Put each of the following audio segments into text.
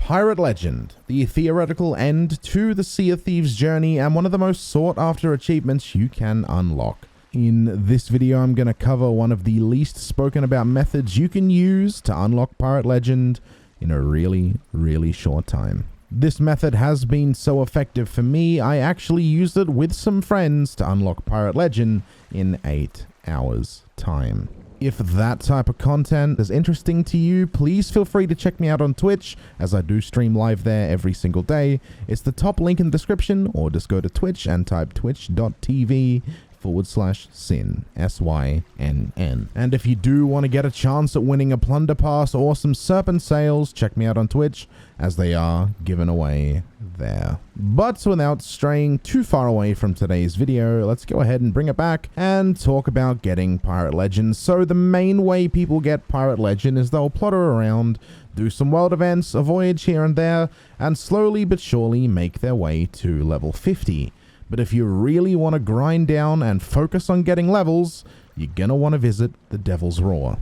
Pirate Legend, the theoretical end to the Sea of Thieves journey and one of the most sought after achievements you can unlock. In this video, I'm going to cover one of the least spoken about methods you can use to unlock Pirate Legend in a really short time. This method has been so effective for me, I actually used it with some friends to unlock Pirate Legend in 8 hours time. If that type of content is interesting to you, please feel free to check me out on Twitch, as I do stream live there every single day. It's the top link in the description, or just go to Twitch and type twitch.tv/Syn, S-Y-N-N. And if you do want to get a chance at winning a Plunder Pass or some Serpent Sails, check me out on Twitch, as they are given away there. But without straying too far away from today's video, let's go ahead and bring it back and talk about getting Pirate Legend. So the main way people get Pirate Legend is they'll plotter around, do some world events, a voyage here and there, and slowly but surely make their way to level 50. But if you really want to grind down and focus on getting levels, you're gonna want to visit the Devil's Roar.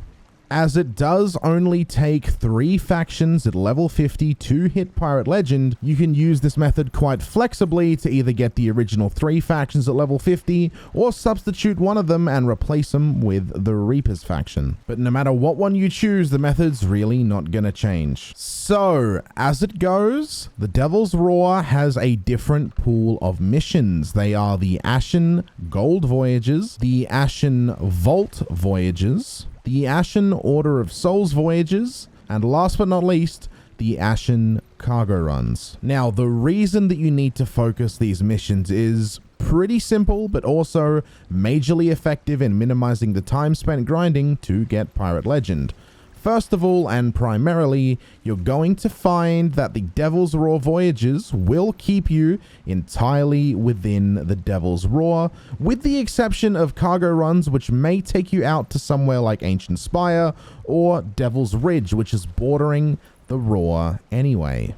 As it does only take 3 factions at level 50 to hit Pirate Legend, you can use this method quite flexibly to either get the original 3 factions at level 50 or substitute one of them and replace them with the Reapers faction. But no matter what one you choose, the method's really not gonna change. So, as it goes, the Devil's Roar has a different pool of missions. They are the Ashen Gold Voyages, the Ashen Vault Voyages, the Ashen Order of Souls Voyages, and last but not least, the Ashen Cargo Runs. Now, the reason that you need to focus these missions is pretty simple, but also majorly effective in minimizing the time spent grinding to get Pirate Legend. First of all, and primarily, you're going to find that the Devil's Roar Voyages will keep you entirely within the Devil's Roar, with the exception of cargo runs, which may take you out to somewhere like Ancient Spire or Devil's Ridge, which is bordering the Roar anyway.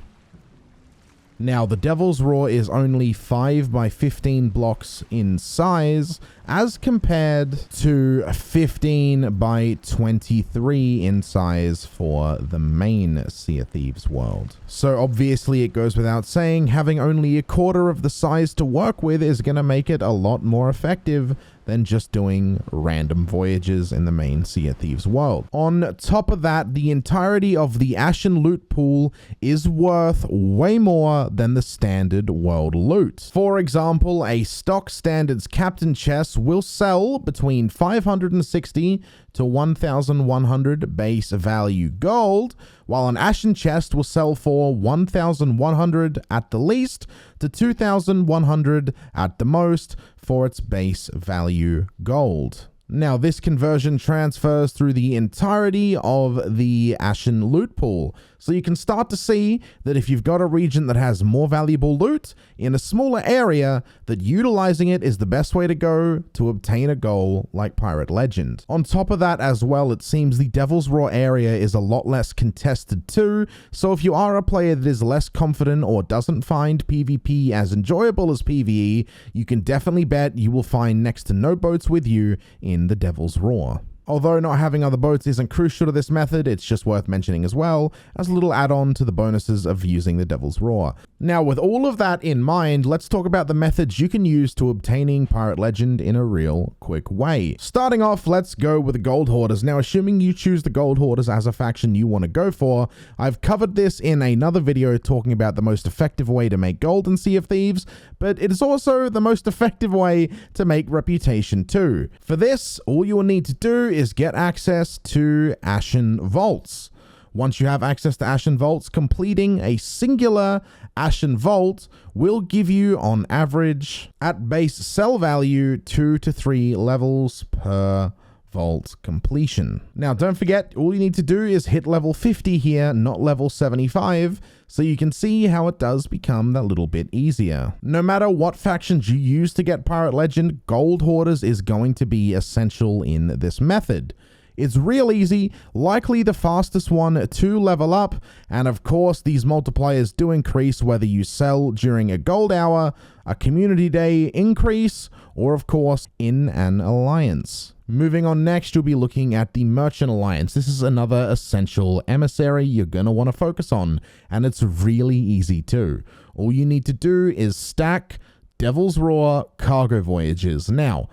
Now, the Devil's Roar is only 5 by 15 blocks in size, as compared to 15 by 23 in size for the main Sea of Thieves world. So obviously it goes without saying, having only a quarter of the size to work with is going to make it a lot more effective than just doing random voyages in the main Sea of Thieves world. On top of that, the entirety of the Ashen loot pool is worth way more than the standard world loot. For example, a stock standards captain chest will sell between 560 to 1,100 base value gold, while an Ashen chest will sell for 1,100 at the least to 2,100 at the most for its base value gold. Now, this conversion transfers through the entirety of the Ashen loot pool. So you can start to see that if you've got a region that has more valuable loot in a smaller area, that utilizing it is the best way to go to obtain a goal like Pirate Legend. On top of that as well, it seems the Devil's Roar area is a lot less contested too. So if you are a player that is less confident or doesn't find PvP as enjoyable as PvE, you can definitely bet you will find next to no boats with you in the Devil's Roar. Although not having other boats isn't crucial to this method, it's just worth mentioning as well, as a little add-on to the bonuses of using the Devil's Roar. Now, with all of that in mind, let's talk about the methods you can use to obtaining Pirate Legend in a real quick way. Starting off, let's go with the Gold Hoarders. Now, assuming you choose the Gold Hoarders as a faction you want to go for, I've covered this in another video talking about the most effective way to make gold in Sea of Thieves, but it is also the most effective way to make reputation too. For this, all you will need to do is get access to Ashen Vaults. Once you have access to Ashen Vaults, completing a singular Ashen Vault will give you, on average, at base sell value, 2 to 3 levels per vault completion. Now, don't forget, all you need to do is hit level 50 here, not level 75, so you can see how it does become that little bit easier. No matter what factions you use to get Pirate Legend, Gold Hoarders is going to be essential in this method. It's real easy, likely the fastest one to level up, and of course these multipliers do increase whether you sell during a gold hour, a community day increase, or of course in an alliance. Moving on next, you'll be looking at the Merchant Alliance. This is another essential emissary you're going to want to focus on, and it's really easy too. All you need to do is stack Devil's Roar cargo voyages. Now,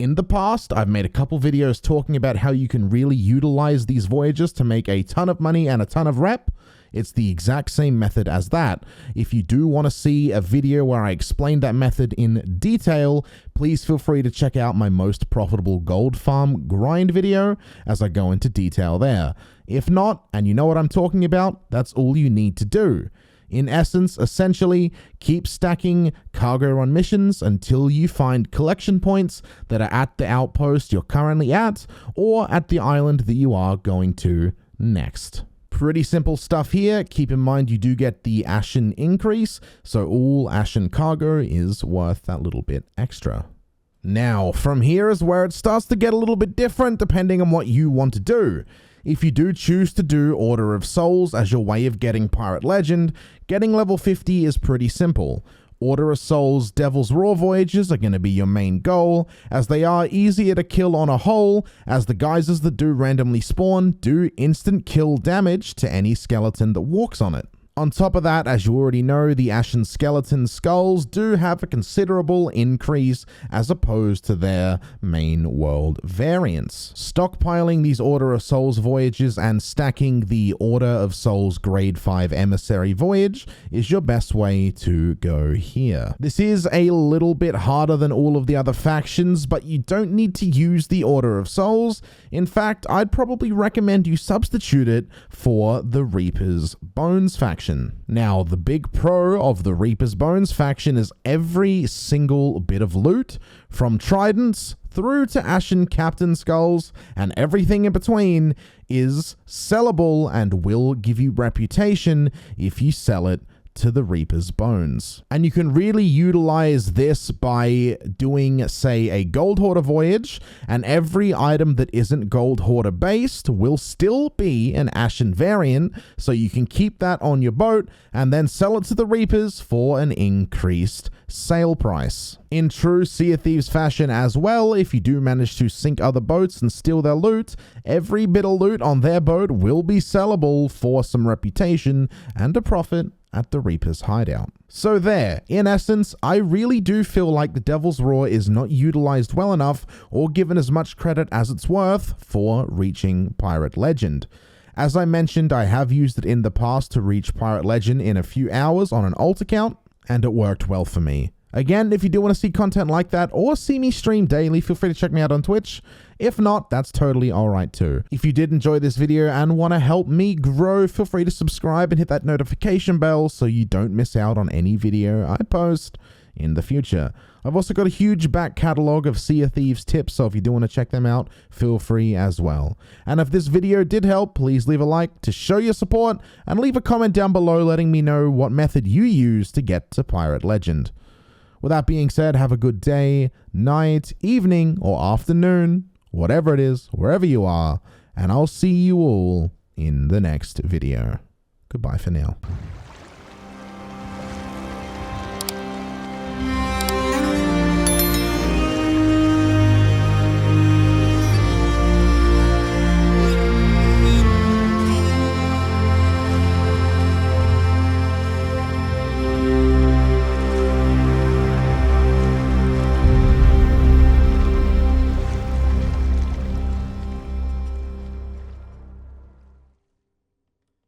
in the past, I've made a couple videos talking about how you can really utilize these voyages to make a ton of money and a ton of rep. It's the exact same method as that. If you do want to see a video where I explain that method in detail, please feel free to check out my most profitable gold farm grind video as I go into detail there. If not, and you know what I'm talking about, that's all you need to do. In essence, essentially, keep stacking cargo on missions until you find collection points that are at the outpost you're currently at or at the island that you are going to next. Pretty simple stuff here. Keep in mind you do get the Ashen increase, so all Ashen cargo is worth that little bit extra. Now, from here is where it starts to get a little bit different depending on what you want to do. If you do choose to do Order of Souls as your way of getting Pirate Legend, getting level 50 is pretty simple. Order of Souls Devil's Roar voyages are going to be your main goal, as they are easier to kill on a whole, as the geysers that do randomly spawn do instant kill damage to any skeleton that walks on it. On top of that, as you already know, the Ashen Skeleton skulls do have a considerable increase as opposed to their main world variants. Stockpiling these Order of Souls voyages and stacking the Order of Souls Grade 5 Emissary voyage is your best way to go here. This is a little bit harder than all of the other factions, but you don't need to use the Order of Souls. In fact, I'd probably recommend you substitute it for the Reaper's Bones faction. Now, the big pro of the Reaper's Bones faction is every single bit of loot, from tridents through to Ashen Captain Skulls, and everything in between is sellable and will give you reputation if you sell it to the Reaper's Bones. And you can really utilize this by doing, say, a Gold Hoarder voyage, and every item that isn't Gold Hoarder based will still be an Ashen variant, so you can keep that on your boat and then sell it to the Reapers for an increased sale price. In true Sea of Thieves fashion as well, if you do manage to sink other boats and steal their loot, every bit of loot on their boat will be sellable for some reputation and a profit at the Reaper's hideout. So there, in essence, I really do feel like the Devil's Roar is not utilized well enough or given as much credit as it's worth for reaching Pirate Legend. As I mentioned, I have used it in the past to reach Pirate Legend in a few hours on an alt account, and it worked well for me. Again, if you do want to see content like that or see me stream daily, feel free to check me out on Twitch. If not, that's totally alright too. If you did enjoy this video and want to help me grow, feel free to subscribe and hit that notification bell so you don't miss out on any video I post in the future. I've also got a huge back catalog of Sea of Thieves tips, so if you do want to check them out, feel free as well. And if this video did help, please leave a like to show your support and leave a comment down below letting me know what method you use to get to Pirate Legend. With that being said, have a good day, night, evening, or afternoon, whatever it is, wherever you are, and I'll see you all in the next video. Goodbye for now.